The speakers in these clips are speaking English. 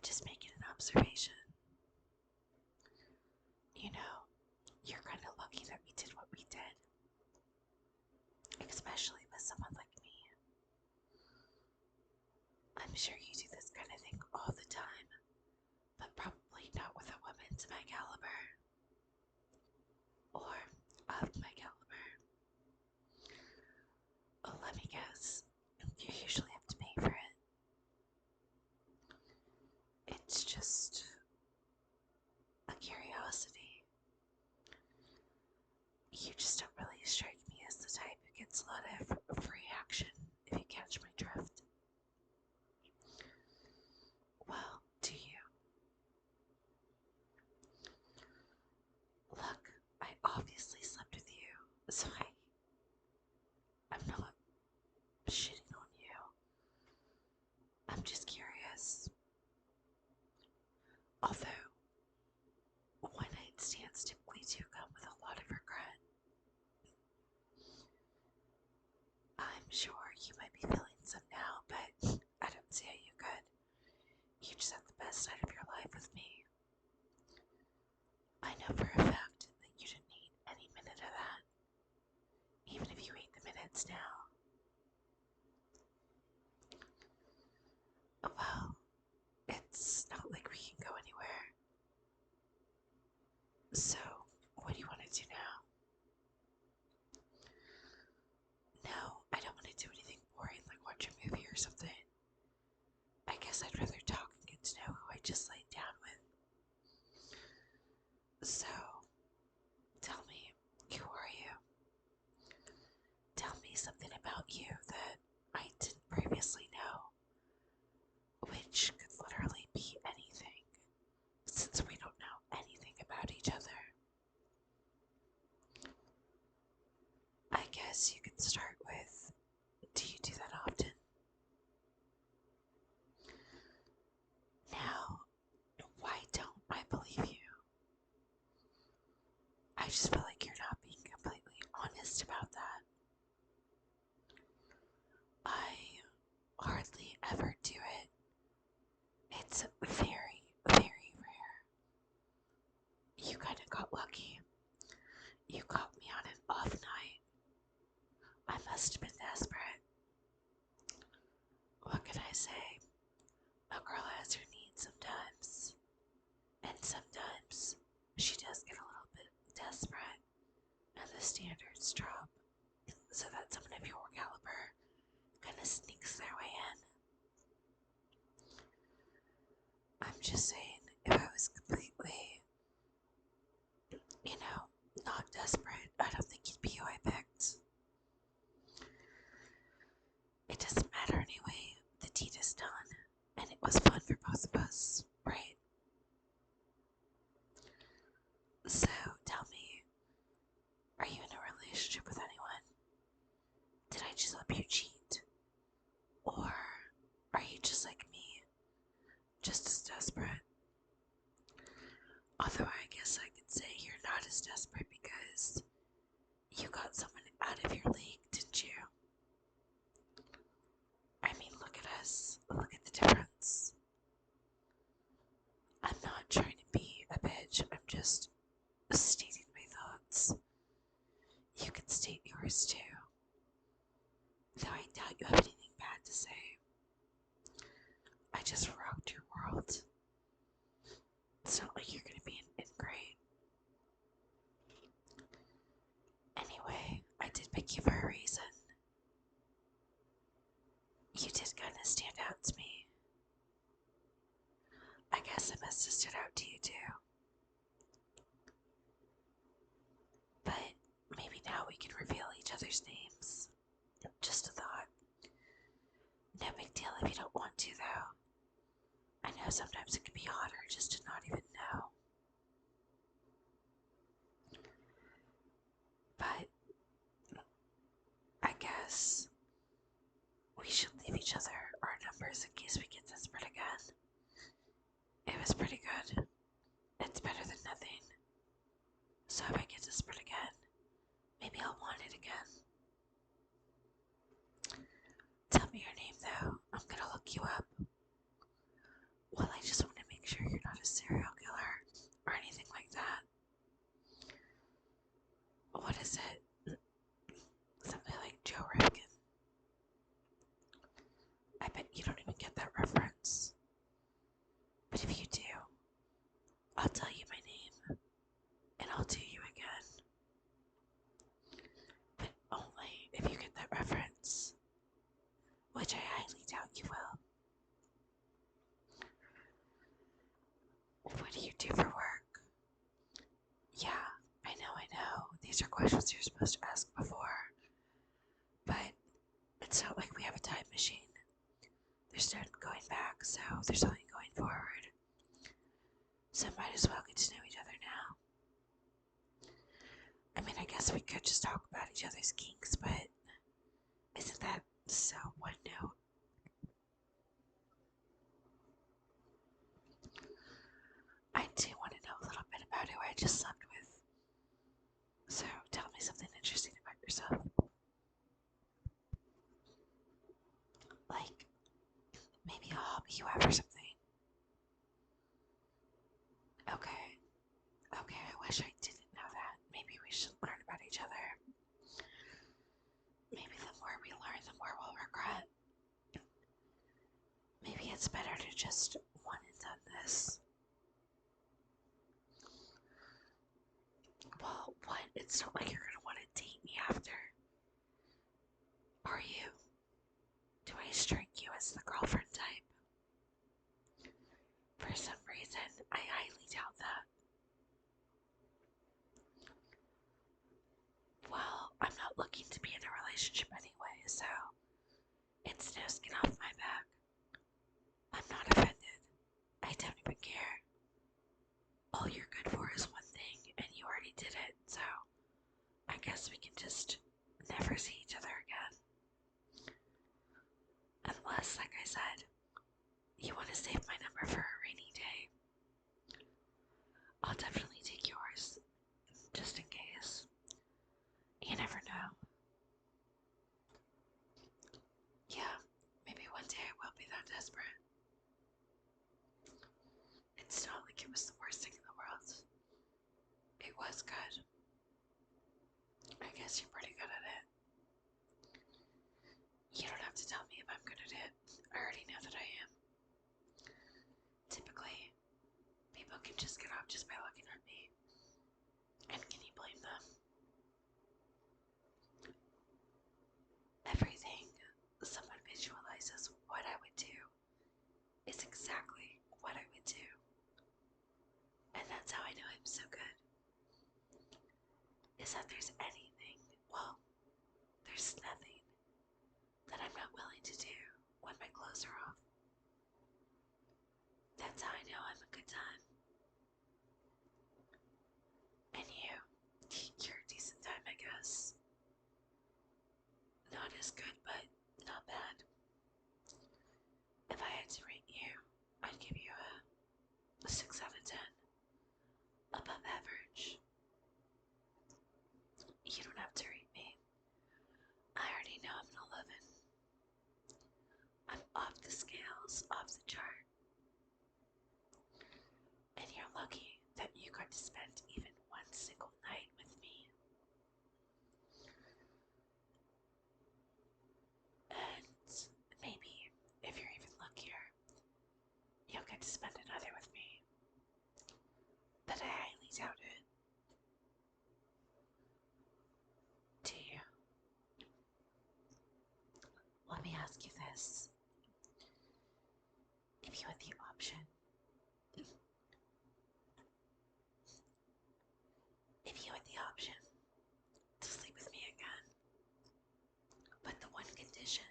just making an observation. You know, you're kind of lucky that we did what we did, especially with someone like me. I'm sure you do this kind of thing all the time, but probably not with a woman to my caliber, or of my caliber. Oh, let me guess, you usually have to pay for it. It's just a curiosity. You just don't really strike me as the type who gets a lot of free action, if you catch my drift. Well, do you? Look, I obviously slept with you, so I'm not shitting on you. I'm just curious. Although, one-night stands typically do come with a lot of regret. I'm sure you might be feeling some now, but I don't see how you could. You just had the best night of your life with me. I know for a fact that you didn't need any minute of that, even if you hate the minutes now. Well, it's not like we can go anywhere. So, what do you want to do now? No, I don't want to do anything boring like watch a movie or something. I guess I'd rather talk and get to know who I just laid down with. So, tell me, who are you? Tell me something about you that I didn't previously know, which could literally be anything, since we don't know anything about each other. I guess you could start with, do you do that often? Now, why don't I believe you? I just feel like you're not being completely honest about that. I hardly ever do it. It's very, very rare. You kind of got lucky. You caught me on an off night. I must have been desperate. What can I say? A girl has her needs sometimes. And sometimes she does get a little bit desperate and the standards drop so that someone of your caliber kind of sneaks their way in. I'm just saying, if I was completely, not desperate, I don't think you'd be who I picked. It doesn't matter anyway. The deed is done, and it was fun for both of us, right? So, tell me, are you in a relationship with anyone? Did I just help you cheat? Or are you just like me, just as desperate? Although I guess I could say you're not as desperate because you got someone out of your league, didn't you? I mean, look at us. Look at the difference. I'm not trying to be a bitch. I'm just stating my thoughts. You can state yours too. Though I doubt you have anything bad to say. I just rocked your world. It's not like you're gonna be an ingrate. Anyway, I did pick you for a reason. You did kind of stand out to me. I guess I must have stood out to you too. But maybe now we can reveal each other's names. Just a thought. No big deal if you don't want to, though. I know sometimes it can be harder just to not even know. But I guess we should leave each other our numbers in case we get desperate again. It was pretty good. It's better than nothing. So if I get desperate again, maybe I'll want it again. Tell me your name though. I'm gonna look you up. Well, I just want to I'll tell you my name, and I'll do you again. But only if you get that reference, which I highly doubt you will. What do you do for work? Yeah, I know. These are questions you're supposed to ask before. But it's not like we have a time machine. There's no going back, so there's only going forward. So might as well get to know each other now. I mean, I guess we could just talk about each other's kinks, but isn't that so one note? I do want to know a little bit about who I just slept with. So tell me something interesting about yourself. Like, maybe a hobby you have or something. Okay. Okay, I wish I didn't know that. Maybe we should learn about each other. Maybe the more we learn, the more we'll regret. Maybe it's better to just one and done this. Well, what? It's not like you're gonna want to date me after. Are you? Do I strike you as the girlfriend type? For some reason, I highly doubt that. Well, I'm not looking to be in a relationship anyway, so it's no skin off my back. I'm not offended. I don't even care. All you're good for is one thing, and you already did it, so I guess we can just never see each other again. Unless, like I said, you want to save my number for a rainy day. I'll definitely take yours, just in case. You never know. Yeah, maybe one day I will be that desperate. It's not like it was the worst thing in the world. It was good. I guess you're pretty good at it. You don't have to tell me if I'm good at it. I already know that I am. Typically, people can just get off just by looking at me. And can you blame them? Everything someone visualizes what I would do is exactly what I would do. And that's how I know I'm so good. Is that there's anything, well, there's nothing that I'm not willing to do when my clothes are off. That's how I know I'm a good time. And you're a decent time, I guess. Not as good, but not bad. If I had to rate you, I'd give you a 6 out of 10. Above average. You don't have to rate me. I already know I'm an 11. I'm off the scales, off the chart. And you're lucky that you got to spend even one single night with me. And maybe, if you're even luckier, you'll get to spend another with me. But I highly doubt it. Do you? Let me ask you this. If you had the option, to sleep with me again, but the one condition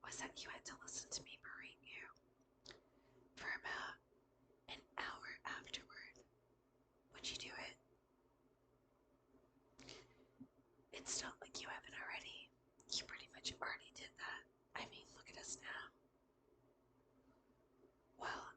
was that you had to listen to me berate you for about an hour afterward, would you do it? It's not like you haven't already. You pretty much already did that. I mean, look at us now. Well,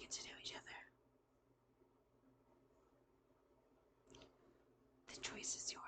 get to know each other. The choice is yours.